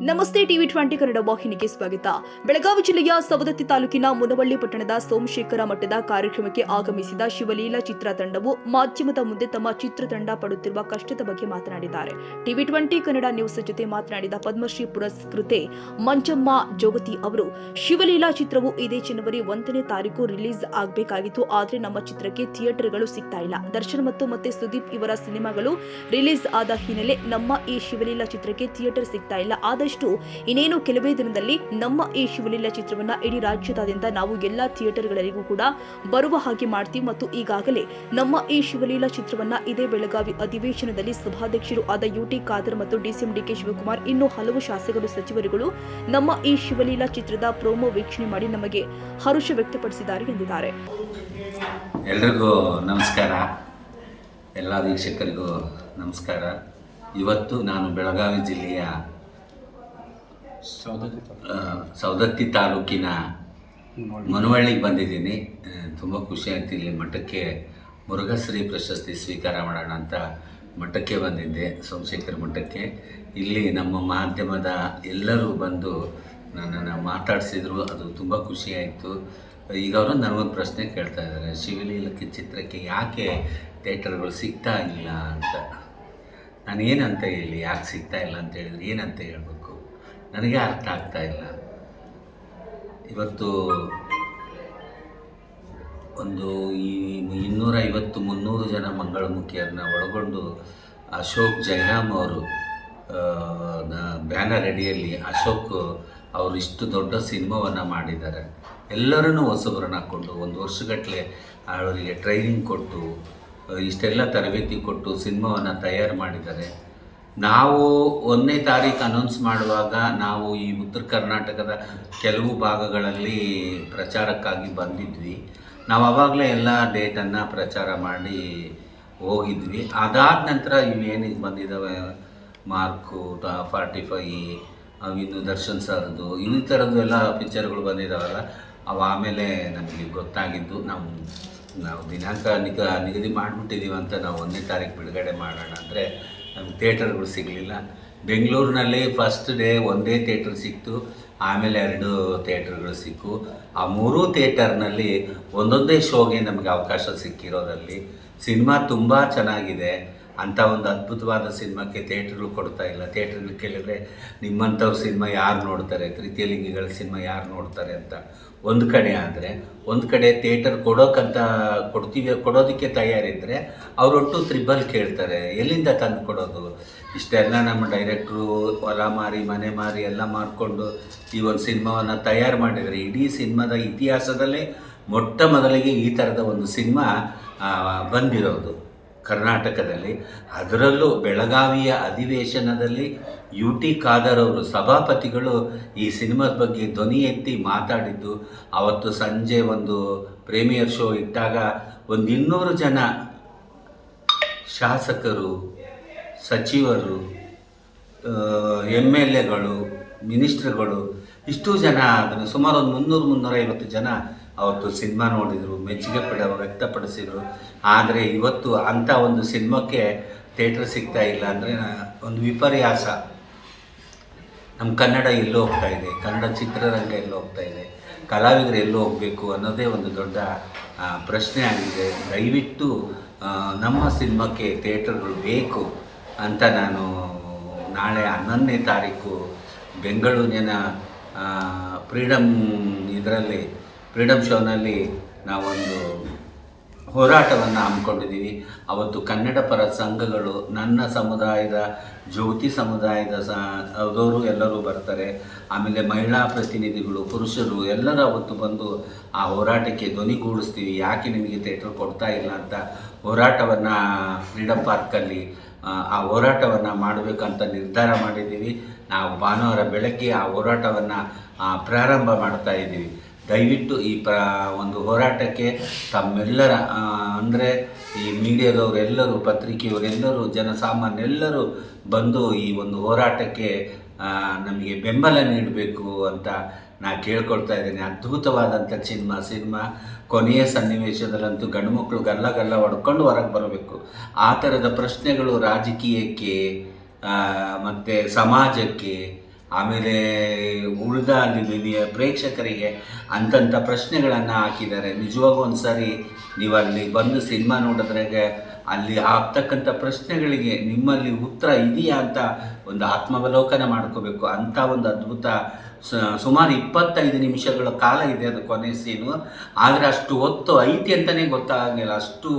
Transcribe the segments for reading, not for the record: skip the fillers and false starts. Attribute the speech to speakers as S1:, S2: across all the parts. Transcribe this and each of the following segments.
S1: ನಮಸ್ತೆ ಟಿವಿ 20 ಕನ್ನಡ ವಾಹಿನಿಗೆ ಸ್ವಾಗತ. ಬೆಳಗಾವಿ ಜಿಲ್ಲೆಯ ಸವದತ್ತಿ ತಾಲೂಕಿನ ಮುನವಳ್ಳಿ ಪಟ್ಟಣದ ಸೋಮಶೇಖರ ಮಠದ ಕಾರ್ಯಕ್ರಮಕ್ಕೆ ಆಗಮಿಸಿದ ಶಿವಲೀಲಾ ಚಿತ್ರತಂಡವು ಮಾಧ್ಯಮದ ಮುಂದೆ ತಮ್ಮ ಚಿತ್ರತಂಡ ಪಡುತ್ತಿರುವ ಕಷ್ಟದ ಬಗ್ಗೆ ಮಾತನಾಡಿದ್ದಾರೆ. ಟಿವಿ 20 ಕನ್ನಡ ನ್ಯೂಸ್ ಜೊತೆ ಮಾತನಾಡಿದ ಪದ್ಮಶ್ರೀ ಪುರಸ್ಕೃತೆ ಮಂಜಮ್ಮ ಜೋಗತಿ ಅವರು, ಶಿವಲೀಲಾ ಚಿತ್ರವು ಇದೇ ಜನವರಿ 1ನೇ ತಾರೀಕು ರಿಲೀಸ್ ಆಗಬೇಕಾಗಿತ್ತು. ಆದರೆ ನಮ್ಮ ಚಿತ್ರಕ್ಕೆ ಥಿಯೇಟರ್ಗಳು ಸಿಗ್ತಾ ಇಲ್ಲ. ದರ್ಶನ್ ಮತ್ತೆ ಸುದೀಪ್ ಇವರ ಸಿನಿಮಾಗಳು ರಿಲೀಸ್ ಆದ ಹಿನ್ನೆಲೆ ನಮ್ಮ ಈ ಶಿವಲೀಲಾ ಚಿತ್ರಕ್ಕೆ ಥಿಯೇಟರ್ ಸಿಗ್ತಾ ಇಲ್ಲ. ಆದಷ್ಟು ಇನ್ನೇನು ಕೆಲವೇ ದಿನದಲ್ಲಿ ನಮ್ಮ ಈ ಶಿವಲೀಲಾ ಚಿತ್ರವನ್ನ ಇಡೀ ರಾಜ್ಯದಾದ್ಯಂತ ನಾವು ಎಲ್ಲಾ ಥಿಯೇಟರ್ಗಳಿಗೂ ಕೂಡ ಬರುವ ಹಾಗೆ ಮಾಡ್ತೀವಿ ಮತ್ತು ಈಗಾಗಲೇ ನಮ್ಮ ಈ ಶಿವಲೀಲಾ ಚಿತ್ರವನ್ನ ಇದೇ ಬೆಳಗಾವಿ ಅಧಿವೇಶನದಲ್ಲಿ ಸಭಾಧ್ಯಕ್ಷರು ಆದ ಯುಟಿ ಖಾದರ್ ಮತ್ತು ಡಿಸಿಎಂ ಡಿಕೆ ಶಿವಕುಮಾರ್ ಇನ್ನೂ ಹಲವು ಶಾಸಕರು ಸಚಿವರುಗಳು ನಮ್ಮ ಈ ಶಿವಲೀಲಾ ಚಿತ್ರದ ಪ್ರೋಮೋ ವೀಕ್ಷಣೆ ಮಾಡಿ ನಮಗೆ ಹರ್ಷ ವ್ಯಕ್ತಪಡಿಸಿದ್ದಾರೆ ಎಂದಿದ್ದಾರೆ.
S2: ಎಲ್ರಿಗೂ ನಮಸ್ಕಾರ, ಎಲ್ಲ ವೀಕ್ಷಕರಿಗೂ ನಮಸ್ಕಾರ. ಇವತ್ತು ನಾನು ಬೆಳಗಾವಿ ಜಿಲ್ಲೆಯ ಸವದತ್ತಿ ತಾಲೂಕಿನ ಮುನವಳ್ಳಿಗೆ ಬಂದಿದ್ದೀನಿ. ತುಂಬ ಖುಷಿ ಆಯ್ತು. ಇಲ್ಲಿ ಮಠಕ್ಕೆ ಮುರುಘಶ್ರೀ ಪ್ರಶಸ್ತಿ ಸ್ವೀಕಾರ ಮಾಡೋಣ ಅಂತ ಮಠಕ್ಕೆ ಬಂದಿದ್ದೆ, ಸೋಮಶೇಖರ ಮಠಕ್ಕೆ. ಇಲ್ಲಿ ನಮ್ಮ ಮಾಧ್ಯಮದ ಎಲ್ಲರೂ ಬಂದು ನನ್ನನ್ನು ಮಾತಾಡಿಸಿದ್ರು, ಅದು ತುಂಬ ಖುಷಿ ಆಯಿತು. ಈಗ ಅವರು ನನಗೊಂದು ಪ್ರಶ್ನೆ ಕೇಳ್ತಾ ಇದ್ದಾರೆ, ಶಿವಲೀಲಾ ಚಿತ್ರಕ್ಕೆ ಯಾಕೆ ಥಿಯೇಟರ್ಗಳು ಸಿಗ್ತಾ ಇಲ್ಲ ಅಂತ. ನಾನು ಏನಂತ ಹೇಳಿ, ಯಾಕೆ ಸಿಗ್ತಾ ಇಲ್ಲ ಅಂತ ಹೇಳಿದ್ರೆ ಏನಂತ ಹೇಳಬೇಕು, ನನಗೆ ಅರ್ಥ ಆಗ್ತಾ ಇಲ್ಲ. ಇವತ್ತು ಒಂದು 250-300 ಜನ ಮಂಗಳಮುಖಿಯರನ್ನ ಒಳಗೊಂಡು ಅಶೋಕ್ ಜೈರಾಮ್ ಅವರು ಬ್ಯಾನರ್ ಅಡಿಯಲ್ಲಿ ಅಶೋಕ್ ಅವರು ಇಷ್ಟು ದೊಡ್ಡ ಸಿನಿಮಾವನ್ನು ಮಾಡಿದ್ದಾರೆ. ಎಲ್ಲರನ್ನೂ ಹೊಸಬರನ್ನ ಹಾಕ್ಕೊಂಡು 1 ವರ್ಷಗಟ್ಟಲೆ ಅವರಿಗೆ ಟ್ರೈನಿಂಗ್ ಕೊಟ್ಟು ಇಷ್ಟೆಲ್ಲ ತರಬೇತಿ ಕೊಟ್ಟು ಸಿನಿಮಾವನ್ನು ತಯಾರು ಮಾಡಿದ್ದಾರೆ. ನಾವು 1ನೇ ತಾರೀಕು ಅನೌನ್ಸ್ ಮಾಡುವಾಗ ನಾವು ಈ ಉತ್ತರ ಕರ್ನಾಟಕದ ಕೆಲವು ಭಾಗಗಳಲ್ಲಿ ಪ್ರಚಾರಕ್ಕಾಗಿ ಬಂದಿದ್ವಿ. ನಾವು ಆವಾಗಲೇ ಎಲ್ಲ ಡೇಟನ್ನು ಪ್ರಚಾರ ಮಾಡಿ ಹೋಗಿದ್ವಿ. ಅದಾದ ನಂತರ ಇವೇನಿಗೆ ಬಂದಿದ್ದಾವೆ, ಮಾರ್ಕು 45, ಇನ್ನು ದರ್ಶನ್ ಸರ್ದು ಈ ಥರದ್ದು ಎಲ್ಲ ಪಿಕ್ಚರ್ಗಳು ಬಂದಿದ್ದಾವಲ್ಲ, ಅವು ಆಮೇಲೆ ನಮಗೆ ಗೊತ್ತಾಗಿದ್ದು. ನಾವು ದಿನಾಂಕ ನಿಗದಿ ಮಾಡಿಬಿಟ್ಟಿದ್ದೀವಿ ಅಂತ ನಾವು 1ನೇ ತಾರೀಕು ಬಿಡುಗಡೆ ಮಾಡೋಣ ಅಂದರೆ ನಮ್ಗೆ ಥಿಯೇಟರ್ಗಳು ಸಿಗಲಿಲ್ಲ. ಬೆಂಗಳೂರಿನಲ್ಲಿ ಫಸ್ಟ್ ಡೇ ಒಂದೇ ಥಿಯೇಟರ್ ಸಿಕ್ತು, ಆಮೇಲೆ 2 ಥಿಯೇಟರ್ಗಳು ಸಿಕ್ಕು. ಆ 3 ಥಿಯೇಟರ್ನಲ್ಲಿ ಒಂದೊಂದೇ ಶೋಗೆ ನಮಗೆ ಅವಕಾಶ ಸಿಕ್ಕಿರೋದಲ್ಲಿ ಸಿನಿಮಾ ತುಂಬ ಚೆನ್ನಾಗಿದೆ. ಅಂಥ ಒಂದು ಅದ್ಭುತವಾದ ಸಿನಿಮಾಕ್ಕೆ ಥಿಯೇಟರ್ಗಳು ಕೊಡ್ತಾ ಇಲ್ಲ. ಥಿಯೇಟರ್ಗಳು ಕೇಳಿದರೆ ನಿಮ್ಮಂಥವ್ರ ಸಿನಿಮಾ ಯಾರು ನೋಡ್ತಾರೆ, ತೃತೀಯ ಲಿಂಗಿಗಳ ಸಿನಿಮಾ ಯಾರು ನೋಡ್ತಾರೆ ಅಂತ ಒಂದು ಕಡೆ. ಆದರೆ ಒಂದು ಕಡೆ ಥಿಯೇಟರ್ ಕೊಡೋದಕ್ಕೆ ತಯಾರಿದ್ದರೆ ಅವರೊಟ್ಟು ತ್ರಿಬಲ್ ಕೇಳ್ತಾರೆ. ಎಲ್ಲಿಂದ ತಂದು ಕೊಡೋದು? ಇಷ್ಟೆಲ್ಲ ನಮ್ಮ ಡೈರೆಕ್ಟ್ರು ಹೊಲ ಮಾರಿ ಮನೆ ಮಾರಿ ಎಲ್ಲ ಮಾಡಿಕೊಂಡು ಈ ಒಂದು ಸಿನಿಮಾವನ್ನು ತಯಾರು ಮಾಡಿದರೆ ಇಡೀ ಸಿನಿಮಾದ ಇತಿಹಾಸದಲ್ಲೇ ಮೊಟ್ಟ ಮೊದಲಿಗೆ ಈ ಥರದ ಒಂದು ಸಿನಿಮಾ ಬಂದಿರೋದು ಕರ್ನಾಟಕದಲ್ಲಿ. ಅದರಲ್ಲೂ ಬೆಳಗಾವಿಯ ಅಧಿವೇಶನದಲ್ಲಿ ಯುಟಿ ಖಾದರ್ ಅವರು ಸಭಾಪತಿಗಳು ಈ ಸಿನಿಮಾದ ಬಗ್ಗೆ ಧ್ವನಿ ಎತ್ತಿ ಮಾತಾಡಿದ್ದು. ಅವತ್ತು ಸಂಜೆ ಒಂದು ಪ್ರೀಮಿಯರ್ ಶೋ ಇಟ್ಟಾಗ 200 ಜನ ಶಾಸಕರು, ಸಚಿವರು, MLAಗಳು, ಮಿನಿಸ್ಟ್ರುಗಳು, ಇಷ್ಟು ಜನ, ಅದನ್ನು ಸುಮಾರು ಒಂದು 300-350 ಜನ ಅವತ್ತು ಸಿನಿಮಾ ನೋಡಿದರು, ಮೆಚ್ಚುಗೆ ವ್ಯಕ್ತಪಡಿಸಿದರು. ಆದರೆ ಇವತ್ತು ಅಂಥ ಒಂದು ಸಿನಿಮಾಕ್ಕೆ ಥಿಯೇಟರ್ ಸಿಗ್ತಾ ಇಲ್ಲ ಅಂದರೆ ಒಂದು ವಿಪರ್ಯಾಸ. ನಮ್ಮ ಕನ್ನಡ ಎಲ್ಲೋ ಹೋಗ್ತಾ ಇದೆ, ಕನ್ನಡ ಚಿತ್ರರಂಗ ಎಲ್ಲೋ ಹೋಗ್ತಾ ಇದೆ, ಕಲಾವಿದರು ಎಲ್ಲೋ ಹೋಗಬೇಕು ಅನ್ನೋದೇ ಒಂದು ದೊಡ್ಡ ಪ್ರಶ್ನೆ ಆಗಿದೆ. ದಯವಿಟ್ಟು ನಮ್ಮ ಸಿನಿಮಾಕ್ಕೆ ಥಿಯೇಟರ್ಗಳು ಬೇಕು ಅಂತ ನಾನು ನಾಳೆ 11ನೇ ತಾರೀಕು ಬೆಂಗಳೂರಿನ ಫ್ರೀಡಮ್ ಶೋನಲ್ಲಿ ನಾವೊಂದು ಹೋರಾಟವನ್ನು ಹಮ್ಮಿಕೊಂಡಿದ್ದೀವಿ. ಅವತ್ತು ಕನ್ನಡ ಪರ ಸಂಘಗಳು, ನನ್ನ ಸಮುದಾಯದ, ಜ್ಯೋತಿ ಸಮುದಾಯದ ಅವರು ಎಲ್ಲರೂ ಬರ್ತಾರೆ. ಆಮೇಲೆ ಮಹಿಳಾ ಪ್ರತಿನಿಧಿಗಳು, ಪುರುಷರು ಎಲ್ಲರೂ ಅವತ್ತು ಬಂದು ಆ ಹೋರಾಟಕ್ಕೆ ಧ್ವನಿಗೂಡಿಸ್ತೀವಿ. ಯಾಕೆ ನಿಮಗೆ ಥಿಯೇಟರ್ ಕೊಡ್ತಾ ಇಲ್ಲ ಅಂತ ಹೋರಾಟವನ್ನು ಫ್ರೀಡಮ್ ಪಾರ್ಕಲ್ಲಿ ಆ ಹೋರಾಟವನ್ನು ಮಾಡಬೇಕಂತ ನಿರ್ಧಾರ ಮಾಡಿದ್ದೀವಿ. ನಾವು ಭಾನುವಾರ ಬೆಳಗ್ಗೆ ಆ ಹೋರಾಟವನ್ನು ಪ್ರಾರಂಭ ಮಾಡ್ತಾ ಇದ್ದೀವಿ. ದಯವಿಟ್ಟು ಈ ಒಂದು ಹೋರಾಟಕ್ಕೆ ತಮ್ಮೆಲ್ಲರ ಅಂದರೆ ಈ ಮೀಡಿಯಾದವರೆಲ್ಲರೂ, ಪತ್ರಿಕೆಯವರೆಲ್ಲರೂ, ಜನಸಾಮಾನ್ಯರೆಲ್ಲರೂ ಬಂದು ಈ ಒಂದು ಹೋರಾಟಕ್ಕೆ ನಮಗೆ ಬೆಂಬಲ ನೀಡಬೇಕು ಅಂತ ನಾನು ಕೇಳ್ಕೊಳ್ತಾ ಇದ್ದೀನಿ. ಅದ್ಭುತವಾದಂಥ ಸಿನಿಮಾ ಕೊನೆಯ ಸನ್ನಿವೇಶದಲ್ಲಂತೂ ಗಂಡು ಮಕ್ಕಳು ಗಲ್ಲ ಹೊಡ್ಕೊಂಡು ಹೊರಗೆ ಬರಬೇಕು. ಆ ಥರದ ಪ್ರಶ್ನೆಗಳು ರಾಜಕೀಯಕ್ಕೆ ಮತ್ತು ಸಮಾಜಕ್ಕೆ ಆಮೇಲೆ ಉಳಿದ ಪ್ರೇಕ್ಷಕರಿಗೆ ಅಂತಂಥ ಪ್ರಶ್ನೆಗಳನ್ನು ಹಾಕಿದ್ದಾರೆ. ನಿಜವಾಗೂ ಒಂದು ಸಾರಿ ನೀವು ಅಲ್ಲಿ ಬಂದು ಸಿನಿಮಾ ನೋಡಿದ್ರಾಗೆ ಅಲ್ಲಿ ಆಗ್ತಕ್ಕಂಥ ಪ್ರಶ್ನೆಗಳಿಗೆ ನಿಮ್ಮಲ್ಲಿ ಉತ್ತರ ಇದೆಯಾ ಅಂತ ಒಂದು ಆತ್ಮಾವಲೋಕನ ಮಾಡ್ಕೋಬೇಕು. ಅಂಥ ಒಂದು ಅದ್ಭುತ ಸುಮಾರು 25 ನಿಮಿಷಗಳ ಕಾಲ ಇದೆ ಅದು ಕೊನೆ ಸೀನು. ಆದರೆ ಅಷ್ಟು ಹೊತ್ತು ಐತಿ ಅಂತಲೇ ಗೊತ್ತಾಗಂಗಿಲ್ಲ, ಅಷ್ಟು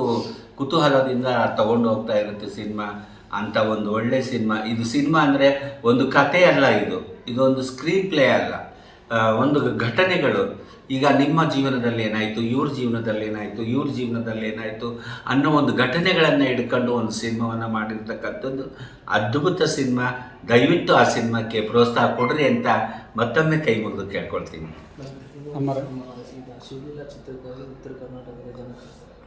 S2: ಕುತೂಹಲದಿಂದ ತಗೊಂಡು ಹೋಗ್ತಾ ಇರುತ್ತೆ ಸಿನಿಮಾ. ಅಂಥ ಒಂದು ಒಳ್ಳೆ ಸಿನಿಮಾ ಇದು. ಸಿನಿಮಾ ಅಂದರೆ ಒಂದು ಕತೆ ಅಲ್ಲ, ಇದೊಂದು ಸ್ಕ್ರೀನ್ ಪ್ಲೇ ಅಲ್ಲ, ಒಂದು ಘಟನೆಗಳು. ಈಗ ನಿಮ್ಮ ಜೀವನದಲ್ಲಿ ಏನಾಯಿತು, ಇವ್ರ ಜೀವನದಲ್ಲಿ ಏನಾಯಿತು, ಇವ್ರ ಜೀವನದಲ್ಲಿ ಏನಾಯಿತು ಅನ್ನೋ ಒಂದು ಘಟನೆಗಳನ್ನು ಹಿಡ್ಕೊಂಡು ಒಂದು ಸಿನಿಮಾವನ್ನು ಮಾಡಿರ್ತಕ್ಕಂಥದ್ದು ಅದ್ಭುತ ಸಿನಿಮಾ. ದಯವಿಟ್ಟು ಆ ಸಿನಿಮಾಕ್ಕೆ ಪ್ರೋತ್ಸಾಹ ಕೊಡ್ರಿ ಅಂತ ಮತ್ತೊಮ್ಮೆ ಕೈ ಮುಗಿದು ಕೇಳ್ಕೊಳ್ತೀನಿ.
S3: ಶಿವಲೀಲಾ ಚಿತ್ರಕ್ಕಾಗಿ ಉತ್ತರ ಕರ್ನಾಟಕದ ಜನ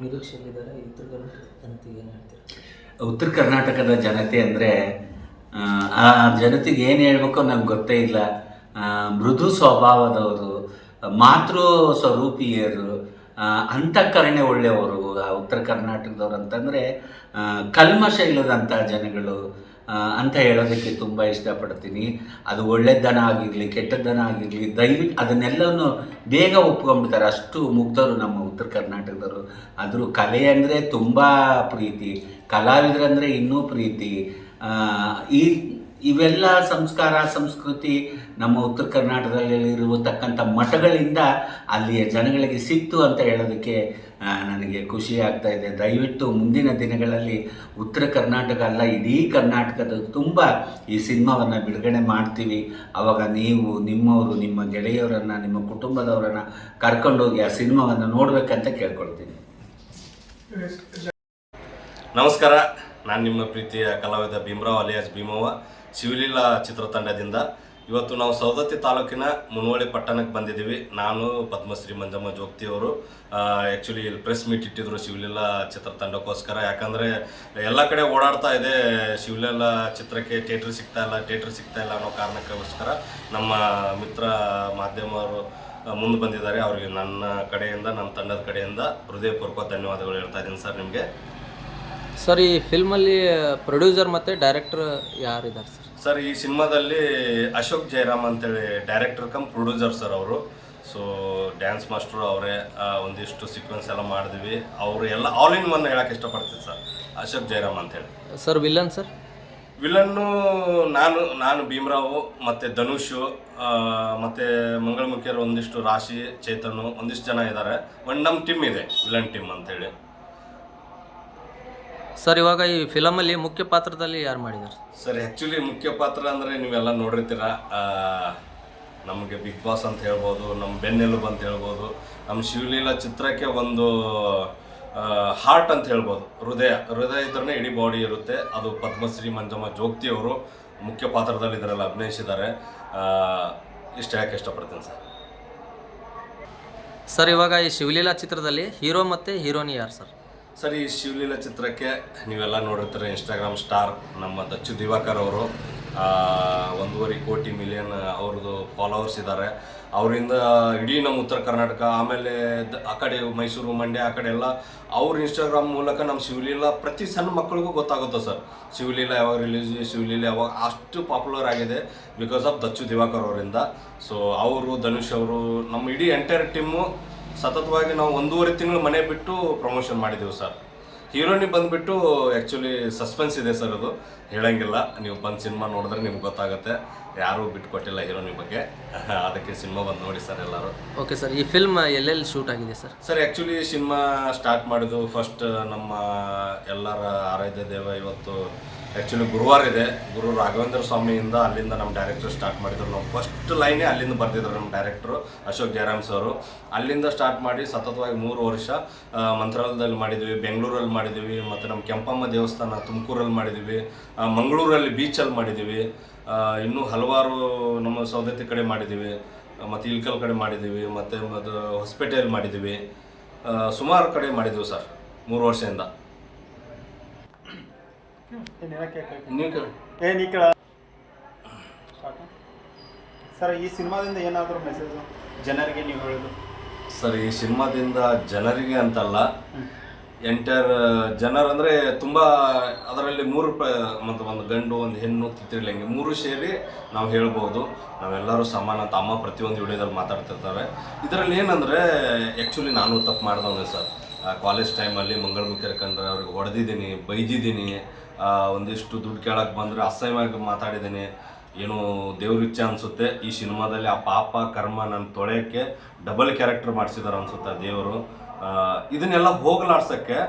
S3: ನಿರೀಕ್ಷೆಯಲ್ಲಿದ್ದಾರೆ. ಉತ್ತರ ಕರ್ನಾಟಕದ ಜನತೆಗೆ ಏನು ಹೇಳ್ತಾರೆ?
S2: ಉತ್ತರ ಕರ್ನಾಟಕದ ಜನತೆ ಅಂದರೆ ಆ ಜನತೆಗೆ ಏನು ಹೇಳ್ಬೇಕೋ ನಮ್ಗೆ ಗೊತ್ತೇ ಇಲ್ಲ. ಮೃದು ಸ್ವಭಾವದವರು, ಮಾತೃ ಸ್ವರೂಪಿಯರು, ಅಂತಃಕರಣೆ ಒಳ್ಳೆಯವರು ಉತ್ತರ ಕರ್ನಾಟಕದವ್ರು ಅಂತಂದರೆ ಕಲ್ಮಶ ಇಲ್ಲದಂಥ ಜನಗಳು ಅಂತ ಹೇಳೋದಕ್ಕೆ ತುಂಬ ಇಷ್ಟಪಡ್ತೀನಿ. ಅದು ಒಳ್ಳೆದನ ಆಗಿರಲಿ ಕೆಟ್ಟದ್ದನ ಆಗಿರಲಿ ದಯವಿಟ್ಟು ಅದನ್ನೆಲ್ಲವನ್ನು ಬೇಗ ಒಪ್ಕೊಂಡ್ಬಿಡ್ತಾರೆ, ಅಷ್ಟು ಮುಗ್ಧರು ನಮ್ಮ ಉತ್ತರ ಕರ್ನಾಟಕದವರು. ಆದರೂ ಕಲೆ ಅಂದರೆ ತುಂಬ ಪ್ರೀತಿ, ಕಲಾವಿದರಂದರೆ ಇನ್ನೂ ಪ್ರೀತಿ. ಇವೆಲ್ಲ ಸಂಸ್ಕಾರ ಸಂಸ್ಕೃತಿ ನಮ್ಮ ಉತ್ತರ ಕರ್ನಾಟಕದಲ್ಲಿರತಕ್ಕಂಥ ಮಠಗಳಿಂದ ಅಲ್ಲಿಯ ಜನಗಳಿಗೆ ಸಿಕ್ತು ಅಂತ ಹೇಳೋದಕ್ಕೆ ನನಗೆ ಖುಷಿ ಆಗ್ತಾ ಇದೆ. ದಯವಿಟ್ಟು ಮುಂದಿನ ದಿನಗಳಲ್ಲಿ ಉತ್ತರ ಕರ್ನಾಟಕ ಅಲ್ಲ, ಇಡೀ ಕರ್ನಾಟಕದ ತುಂಬ ಈ ಸಿನಿಮಾವನ್ನು ಬಿಡುಗಡೆ ಮಾಡ್ತೀವಿ. ಆವಾಗ ನೀವು ನಿಮ್ಮವರು, ನಿಮ್ಮ ಗೆಳೆಯರನ್ನು, ನಿಮ್ಮ ಕುಟುಂಬದವರನ್ನು ಕರ್ಕೊಂಡೋಗಿ ಆ ಸಿನಿಮಾವನ್ನು ನೋಡಬೇಕಂತ ಕೇಳ್ಕೊಳ್ತೀನಿ.
S4: ನಮಸ್ಕಾರ, ನಾನು ನಿಮ್ಮ ಪ್ರೀತಿಯ ಕಲಾವಿದ ಭೀಮರಾವ್ ಅಲಿಯಾಸ್ ಭೀಮವ್ವ, ಶಿವಲೀಲಾ ಚಿತ್ರತಂಡದಿಂದ. ಇವತ್ತು ನಾವು ಸವದತ್ತಿ ತಾಲೂಕಿನ ಮುನವಳ್ಳಿ ಪಟ್ಟಣಕ್ಕೆ ಬಂದಿದ್ದೀವಿ. ನಾನು ಪದ್ಮಶ್ರೀ ಮಂಜಮ್ಮ ಜೋಗ್ತಿಯವರು ಆ್ಯಕ್ಚುಲಿ ಇಲ್ಲಿ ಪ್ರೆಸ್ ಮೀಟ್ ಇಟ್ಟಿದ್ರು ಶಿವಲೀಲಾ ಚಿತ್ರತಂಡಕ್ಕೋಸ್ಕರ. ಯಾಕಂದರೆ ಎಲ್ಲ ಕಡೆ ಓಡಾಡ್ತಾ ಇದೆ, ಶಿವಲೀಲಾ ಚಿತ್ರಕ್ಕೆ ಥಿಯೇಟ್ರ್ ಸಿಗ್ತಾ ಇಲ್ಲ ಅನ್ನೋ ಕಾರಣಕ್ಕೋಸ್ಕರ ನಮ್ಮ ಮಿತ್ರ ಮಾಧ್ಯಮವರು ಮುಂದೆ ಬಂದಿದ್ದಾರೆ. ಅವರಿಗೆ ನನ್ನ ಕಡೆಯಿಂದ, ನಮ್ಮ ತಂಡದ ಕಡೆಯಿಂದ ಹೃದಯಪೂರ್ವಕ ಧನ್ಯವಾದಗಳು ಹೇಳ್ತಾ ಇದ್ದೀನಿ ಸರ್ ನಿಮಗೆ.
S3: ಸರ್, ಈ ಫಿಲ್ಮಲ್ಲಿ ಪ್ರೊಡ್ಯೂಸರ್ ಮತ್ತು ಡೈರೆಕ್ಟರ್ ಯಾರಿದ್ದಾರೆ ಸರ್?
S4: ಸರ್, ಈ ಸಿನಿಮಾದಲ್ಲಿ ಅಶೋಕ್ ಜಯರಾಮ್ ಅಂತೇಳಿ ಡೈರೆಕ್ಟರ್ ಕಮ್ ಪ್ರೊಡ್ಯೂಸರ್ ಸರ್ ಅವರು. ಸೊ ಡ್ಯಾನ್ಸ್ ಮಾಸ್ಟ್ರು ಅವರೇ, ಒಂದಿಷ್ಟು ಸೀಕ್ವೆನ್ಸ್ ಎಲ್ಲ ಮಾಡಿದ್ವಿ. ಅವರು ಎಲ್ಲ ಆಲ್ ಇನ್ ಒನ್ ಹೇಳೋಕ್ಕೆ ಇಷ್ಟಪಡ್ತೀನಿ ಸರ್. ಅಶೋಕ್ ಜಯರಾಮ್ ಅಂತೇಳಿ.
S3: Sir, villain sir?
S4: ವಿಲನ್ನು ನಾನು ಭೀಮರಾವು ಮತ್ತು ಧನುಷು ಮತ್ತು ಮಂಗಳಮುಖಿಯರು, ಒಂದಿಷ್ಟು ರಾಶಿ, ಚೇತನು, ಒಂದಿಷ್ಟು ಜನ ಇದ್ದಾರೆ. ಒಂದು ನಮ್ಮ ಟೀಮ್ ಇದೆ, ವಿಲನ್ ಟೀಮ್ ಅಂತೇಳಿ.
S3: ಸರ್, ಇವಾಗ ಈ ಫಿಲಮಲ್ಲಿ ಮುಖ್ಯ ಪಾತ್ರದಲ್ಲಿ ಯಾರು ಮಾಡಿದ್ದಾರೆ
S4: ಸರ್? ಆ್ಯಕ್ಚುಲಿ ಮುಖ್ಯ ಪಾತ್ರ ಅಂದರೆ ನೀವೆಲ್ಲ ನೋಡಿರ್ತೀರ, ನಮಗೆ ಬಿಗ್ ಬಾಸ್ ಅಂತ ಹೇಳ್ಬೋದು, ನಮ್ಮ ಬೆನ್ನೆಲುಬು ಅಂತ ಹೇಳ್ಬೋದು. ನಮ್ಮ ಶಿವಲೀಲಾ ಚಿತ್ರಕ್ಕೆ ಒಂದು ಹಾರ್ಟ್ ಅಂತ ಹೇಳ್ಬೋದು, ಹೃದಯ ಇದ್ರೇ ಇಡೀ ಬಾಡಿ ಇರುತ್ತೆ. ಅದು ಪದ್ಮಶ್ರೀ ಮಂಜಮ್ಮ ಜೋಗ್ತಿಯವರು ಮುಖ್ಯ ಪಾತ್ರದಲ್ಲಿ ಇದರಲ್ಲಿ ಅಭಿನಯಿಸಿದ್ದಾರೆ. ಇಷ್ಟು ಹೇಳಕ್ಕೆ ಇಷ್ಟಪಡ್ತೀನಿ ಸರ್.
S3: ಸರ್, ಇವಾಗ ಈ ಶಿವಲೀಲಾ ಚಿತ್ರದಲ್ಲಿ ಹೀರೋ ಮತ್ತು ಹೀರೋನಿ ಯಾರು ಸರ್?
S4: ಸರ್, ಈ ಶಿವಲೀಲಾ ಚಿತ್ರಕ್ಕೆ ನೀವೆಲ್ಲ ನೋಡಿರ್ತಾರೆ, ಇನ್ಸ್ಟಾಗ್ರಾಮ್ ಸ್ಟಾರ್ ನಮ್ಮ ದಚ್ಚು ದಿವಾಕರ್ ಅವರು. 1.5 ಕೋಟಿ ಮಿಲಿಯನ್ ಅವ್ರದ್ದು ಫಾಲೋವರ್ಸ್ ಇದ್ದಾರೆ. ಅವರಿಂದ ಇಡೀ ನಮ್ಮ ಉತ್ತರ ಕರ್ನಾಟಕ, ಆಮೇಲೆ ಆ ಕಡೆ ಮೈಸೂರು, ಮಂಡ್ಯ, ಆ ಕಡೆ ಎಲ್ಲ ಅವ್ರ ಇನ್ಸ್ಟಾಗ್ರಾಮ್ ಮೂಲಕ ನಮ್ಮ ಶಿವಲೀಲಾ ಪ್ರತಿ ಸಣ್ಣ ಮಕ್ಕಳಿಗೂ ಗೊತ್ತಾಗುತ್ತೆ ಸರ್. ಶಿವಲೀಲಾ ಯಾವಾಗ ರಿಲೀಸ್, ಶಿವಲೀಲಾ ಯಾವಾಗ, ಅಷ್ಟು ಪಾಪ್ಯುಲರ್ ಆಗಿದೆ ಬಿಕಾಸ್ ಆಫ್ ದಚ್ಚು ದಿವಾಕರ್ ಅವರಿಂದ. ಸೊ ಅವರು, ಧನುಷ್ ಅವರು, ನಮ್ಮ ಇಡೀ ಎಂಟೈರ್ ಟೀಮು ಸತತವಾಗಿ ನಾವು 1.5 ತಿಂಗಳು ಮನೆ ಬಿಟ್ಟು ಪ್ರಮೋಷನ್ ಮಾಡಿದ್ದೀವಿ ಸರ್. ಹೀರೋನಿ ಬಂದುಬಿಟ್ಟು ಆ್ಯಕ್ಚುಲಿ ಸಸ್ಪೆನ್ಸ್ ಇದೆ ಸರ್, ಅದು ಹೇಳಂಗಿಲ್ಲ. ನೀವು ಬಂದು ಸಿನಿಮಾ ನೋಡಿದ್ರೆ ನಿಮ್ಗೆ ಗೊತ್ತಾಗುತ್ತೆ. ಯಾರೂ ಬಿಟ್ಕೊಟ್ಟಿಲ್ಲ ಹೀರೋನಿ ಬಗ್ಗೆ, ಅದಕ್ಕೆ ಸಿನಿಮಾ ಬಂದು ನೋಡಿ ಸರ್ ಎಲ್ಲರೂ.
S3: ಓಕೆ ಸರ್, ಈ ಫಿಲ್ಮ್ ಎಲ್ಲೆಲ್ಲಿ ಶೂಟ್ ಆಗಿದೆ sir?
S4: Sir, actually cinema start ಮಾಡಿದ್ದು ಫಸ್ಟ್ ನಮ್ಮ ಎಲ್ಲರ ಆರಾಧ್ಯ ದೇವ ಇವತ್ತು ಆ್ಯಕ್ಚುಲಿ ಗುರುವಾರ ಇದೆ. ಗುರು ರಾಘವೇಂದ್ರ ಸ್ವಾಮಿಯಿಂದ ಅಲ್ಲಿಂದ ನಮ್ಮ ಡೈರೆಕ್ಟರ್ ಸ್ಟಾರ್ಟ್ ಮಾಡಿದ್ರು. ನಾವು ಫಸ್ಟ್ ಲೈನೇ ಅಲ್ಲಿಂದ ಬರ್ತಿದ್ರು ನಮ್ಮ ಡೈರೆಕ್ಟ್ರು ಅಶೋಕ್ ಜಯರಾಮ್ ಸರು. ಅಲ್ಲಿಂದ ಸ್ಟಾರ್ಟ್ ಮಾಡಿ ಸತತವಾಗಿ 3 ವರ್ಷ ಮಂತ್ರಾಲಯದಲ್ಲಿ ಮಾಡಿದ್ವಿ, ಬೆಂಗಳೂರಲ್ಲಿ ಮಾಡಿದ್ವಿ, ಮತ್ತು ನಮ್ಮ ಕೆಂಪಮ್ಮ ದೇವಸ್ಥಾನ ತುಮಕೂರಲ್ಲಿ ಮಾಡಿದ್ವಿ, ಮಂಗಳೂರಲ್ಲಿ ಬೀಚಲ್ಲಿ ಮಾಡಿದ್ದೀವಿ, ಇನ್ನೂ ಹಲವಾರು ನಮ್ಮ ಸೌದತ್ತಿ ಕಡೆ ಮಾಡಿದ್ದೀವಿ, ಮತ್ತು ಇಲ್ಕಲ್ ಕಡೆ ಮಾಡಿದ್ದೀವಿ, ಮತ್ತು ಹೊಸಪೇಟೆಯಲ್ಲಿ ಮಾಡಿದ್ದೀವಿ. ಸುಮಾರು ಕಡೆ ಮಾಡಿದ್ದೀವಿ ಸರ್ 3 ವರ್ಷದಿಂದ.
S5: ಸರ್, ಈ ಸಿನಿಮಾದಿಂದ ಏನಾದರೂ ಮೆಸೇಜ್ ಜನರಿಗೆ ನೀವು ಹೇಳೋದು?
S4: ಸರ್, ಈ ಸಿನಿಮಾದಿಂದ ಜನರಿಗೆ ಅಂತಲ್ಲ, ಎಂಟರ್ ಜನರಂದರೆ ತುಂಬ ಅದರಲ್ಲಿ ಮತ್ತು ಒಂದು ಗಂಡು ಒಂದು ಹೆಣ್ಣು ತಿತ್ತಿರ್ಲಿಂಗೆ 3 ಸೇರಿ ನಾವು ಹೇಳ್ಬೋದು. ನಾವೆಲ್ಲರೂ ಸಮಾನ ಅಂತ ಅಮ್ಮ ಪ್ರತಿಯೊಂದು ವಿಡಿಯೋದಲ್ಲಿ ಮಾತಾಡ್ತಿರ್ತಾರೆ. ಇದರಲ್ಲಿ ಏನಂದರೆ ಆ್ಯಕ್ಚುಲಿ ನಾನು ತಪ್ಪು ಮಾಡಿದವನೇ ಸರ್. ಕಾಲೇಜ್ ಟೈಮಲ್ಲಿ ಮಂಗಳಮುಖಿಯರು ಕಂಡ್ರೆ ಅವ್ರಿಗೆ ಹೊಡೆದಿದ್ದೀನಿ, ಬೈದಿದ್ದೀನಿ, ಒಂದಿಷ್ಟು ದುಡ್ಡು ಕೇಳಕ್ಕೆ ಬಂದರೆ ಅಸಹ್ಯವಾಗಿ ಮಾತಾಡಿದ್ದೀನಿ. ಏನು ದೇವ್ರ ಇಚ್ಛೆ ಅನಿಸುತ್ತೆ ಈ ಸಿನಿಮಾದಲ್ಲಿ ಆ ಪಾಪ ಕರ್ಮ ನನ್ನ ತೊಳೆಯೋಕ್ಕೆ ಡಬಲ್ ಕ್ಯಾರೆಕ್ಟರ್ ಮಾಡಿಸಿದಾರೆ ಅನಿಸುತ್ತೆ ದೇವರು. ಇದನ್ನೆಲ್ಲ ಹೋಗಲಾಡ್ಸೋಕ್ಕೆ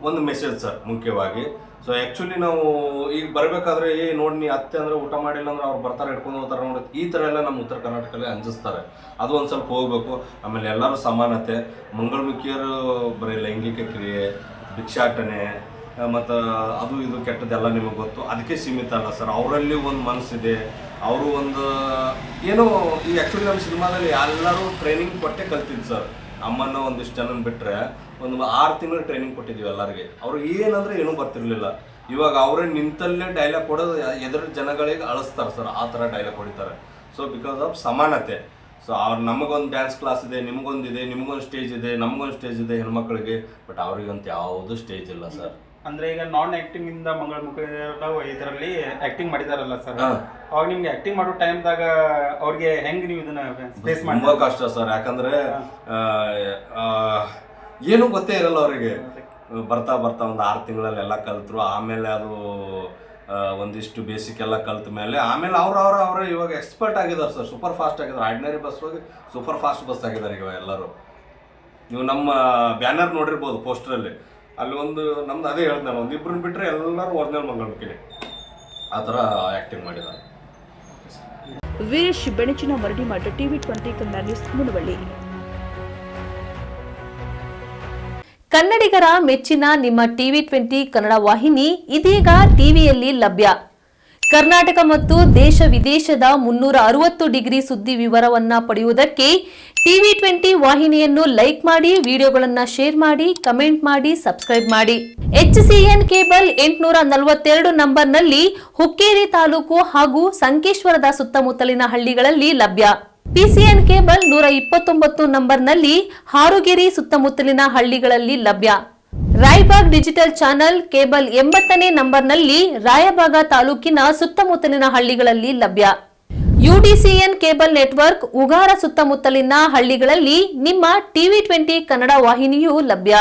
S4: ಒಂದು ಮೆಸೇಜ್ ಸರ್ ಮುಖ್ಯವಾಗಿ. ಸೊ ಆ್ಯಕ್ಚುಲಿ ನಾವು ಈಗ ಬರಬೇಕಾದ್ರೆ ನೋಡಿ ನೀ ಅತ್ತೆ ಅಂದರೆ ಊಟ ಮಾಡಿಲ್ಲ ಅಂದ್ರೆ ಅವ್ರು ಬರ್ತಾರೆ ಹಿಡ್ಕೊಂಡು ಹೋಗ್ತಾರೆ ನೋಡಿ, ಈ ಥರ ಎಲ್ಲ ನಮ್ಮ ಉತ್ತರ ಕರ್ನಾಟಕದಲ್ಲಿ ಅಂಜಿಸ್ತಾರೆ. ಅದು ಒಂದು ಸ್ವಲ್ಪ ಹೋಗಬೇಕು. ಆಮೇಲೆ ಎಲ್ಲರೂ ಸಮಾನತೆ, ಮಂಗಳಮುಖಿಯರು ಬರೀ ಲೈಂಗಿಕ ಕ್ರಿಯೆ, ಭಿಕ್ಷಾಟನೆ ಮತ್ತು ಅದು ಇದು ಕೆಟ್ಟದ್ದೆಲ್ಲ ನಿಮಗೆ ಗೊತ್ತು, ಅದಕ್ಕೆ ಸೀಮಿತ ಅಲ್ಲ ಸರ್. ಅವರಲ್ಲಿ ಒಂದು ಮನಸ್ಸಿದೆ, ಅವರು ಒಂದು ಏನೋ ಈ ಆ್ಯಕ್ಚುಲಿ ನಮ್ಮ ಸಿನಿಮಾದಲ್ಲಿ ಎಲ್ಲರೂ ಟ್ರೈನಿಂಗ್ ಕೊಟ್ಟೆ ಕಲ್ತಿದ್ದು ಸರ್. ಅಮ್ಮನ ಒಂದಿಷ್ಟು ಜನ ಬಿಟ್ಟರೆ ಒಂದು 6 ತಿಂಗಳು ಟ್ರೈನಿಂಗ್ ಕೊಟ್ಟಿದ್ದೀವಿ ಎಲ್ಲರಿಗೆ. ಅವ್ರು ಏನಂದರೆ ಏನೂ ಬರ್ತಿರ್ಲಿಲ್ಲ. ಇವಾಗ ಅವರೇ ನಿಂತಲ್ಲೇ ಡೈಲಾಗ್ ಕೊಡೋದು ಎದುರು ಜನಗಳಿಗೆ ಅಳಿಸ್ತಾರೆ ಸರ್, ಆ ಥರ ಡೈಲಾಗ್ ಹೊಡಿತಾರೆ. ಸೊ ಬಿಕಾಸ್ ಆಫ್ ಸಮಾನತೆ. ಸೊ ಅವ್ರು ನಮಗೊಂದು ಡ್ಯಾನ್ಸ್ ಕ್ಲಾಸ್ ಇದೆ, ನಿಮಗೊಂದಿದೆ, ನಿಮಗೊಂದು ಸ್ಟೇಜ್ ಇದೆ, ನಮಗೊಂದು ಸ್ಟೇಜ್ ಇದೆ ಹೆಣ್ಮಕ್ಳಿಗೆ. ಬಟ್ ಅವ್ರಿಗಂತ ಯಾವುದು ಸ್ಟೇಜ್ ಇಲ್ಲ ಸರ್.
S5: ಅಂದ್ರೆ ಈಗ ನಾನ್ ಆಕ್ಟಿಂಗ್ ಇಂದ ಮಂಗಳಮುಖಿ ಇದರಲ್ಲಿ ಆಕ್ಟಿಂಗ್ ಮಾಡಿದಾರಲ್ಲ ಸರ್, ಅವಾಗ ನಿಮ್ಗೆ ಆಕ್ಟಿಂಗ್ ಮಾಡೋ ಟೈಮ್ದಾಗ ಅವ್ರಿಗೆ ಹೆಂಗ್ ನೀವು ಇದನ್ನ ಫೇಸ್ ಮಾಡಿ?
S4: ತುಂಬಾ ಕಷ್ಟ ಸರ್. ಯಾಕಂದ್ರೆ ಏನು ಗೊತ್ತೇ ಇರಲ್ಲ ಅವರಿಗೆ. ಬರ್ತಾ ಬರ್ತಾ ಒಂದು 6 ತಿಂಗಳಲ್ಲಿ ಎಲ್ಲ ಕಲ್ತರು. ಆಮೇಲೆ ಅದು ಒಂದಿಷ್ಟು ಬೇಸಿಕ್ ಎಲ್ಲ ಕಲ್ತ ಮೇಲೆ ಆಮೇಲೆ ಅವ್ರ ಇವಾಗ ಎಕ್ಸ್ಪರ್ಟ್ ಆಗಿದ್ದಾರೆ ಸರ್. ಸೂಪರ್ ಫಾಸ್ಟ್ ಆಗಿದ್ದಾರೆ. ಆರ್ಡಿನರಿ ಬಸ್ ಹೋಗಿ ಸೂಪರ್ ಫಾಸ್ಟ್ ಬಸ್ ಆಗಿದ್ದಾರೆ ಇವಾಗ ಎಲ್ಲರೂ. ನೀವು ನಮ್ಮ ಬ್ಯಾನರ್ ನೋಡಿರ್ಬೋದು ಪೋಸ್ಟರಲ್ಲಿ, ಅಲ್ಲಿ ಒಂದು ನಮ್ದು ಅದೇ ಹೇಳ್ದೆ ನಾನು, ಒಂದಿಬ್ಬರನ್ನ ಬಿಟ್ಟರೆ ಎಲ್ಲರೂ ಒರಿಜಿನಲ್ ಮಂಗಳಮುಖಿನೇ. ಆ ಥರ ಆ್ಯಕ್ಟಿಂಗ್ ಮಾಡಿದ್ದಾರೆ.
S1: Veeresh Benachina Maradimath, TV20 Kannada news, Munavalli.
S6: ಕನ್ನಡಿಗರ ಮೆಚ್ಚಿನ ನಿಮ್ಮ TV20 ಕನ್ನಡ ವಾಹಿನಿ ಇದೀಗ ಟಿವಿಯಲ್ಲಿ ಲಭ್ಯ. ಕರ್ನಾಟಕ ಮತ್ತು ದೇಶ ವಿದೇಶದ 360 ಡಿಗ್ರಿ ಸುದ್ದಿ ವಿವರವನ್ನ ಪಡೆಯುವುದಕ್ಕೆ TV20 ವಾಹಿನಿಯನ್ನು ಲೈಕ್ ಮಾಡಿ, ವಿಡಿಯೋಗಳನ್ನು ಶೇರ್ ಮಾಡಿ, ಕಮೆಂಟ್ ಮಾಡಿ, ಸಬ್ಸ್ಕ್ರೈಬ್ ಮಾಡಿ. HCN ಕೇಬಲ್ 842 ನಂಬರ್ನಲ್ಲಿ ಹುಕ್ಕೇರಿ ತಾಲೂಕು ಹಾಗೂ ಸಂಕೇಶ್ವರದ ಸುತ್ತಮುತ್ತಲಿನ ಹಳ್ಳಿಗಳಲ್ಲಿ ಲಭ್ಯ. PCN ಕೇಬಲ್ 129 ನಂಬರ್ನಲ್ಲಿ ಹಾರುಗೆರೆ ಸುತ್ತಮುತ್ತಲಿನ ಹಳ್ಳಿಗಳಲ್ಲಿ ಲಭ್ಯ. ರಾಯಬಾಗ್ ಡಿಜಿಟಲ್ ಚಾನೆಲ್ ಕೇಬಲ್ 80ನೇ ನಂಬರ್ನಲ್ಲಿ ರಾಯಬಾಗ ತಾಲೂಕಿನ ಸುತ್ತಮುತ್ತಲಿನ ಹಳ್ಳಿಗಳಲ್ಲಿ ಲಭ್ಯ. UDCN ಕೇಬಲ್ ನೆಟ್ವರ್ಕ್ ಉಗಾರ ಸುತ್ತಮುತ್ತಲಿನ ಹಳ್ಳಿಗಳಲ್ಲಿ ನಿಮ್ಮ TV20 ಕನ್ನಡ ವಾಹಿನಿಯೂ ಲಭ್ಯ.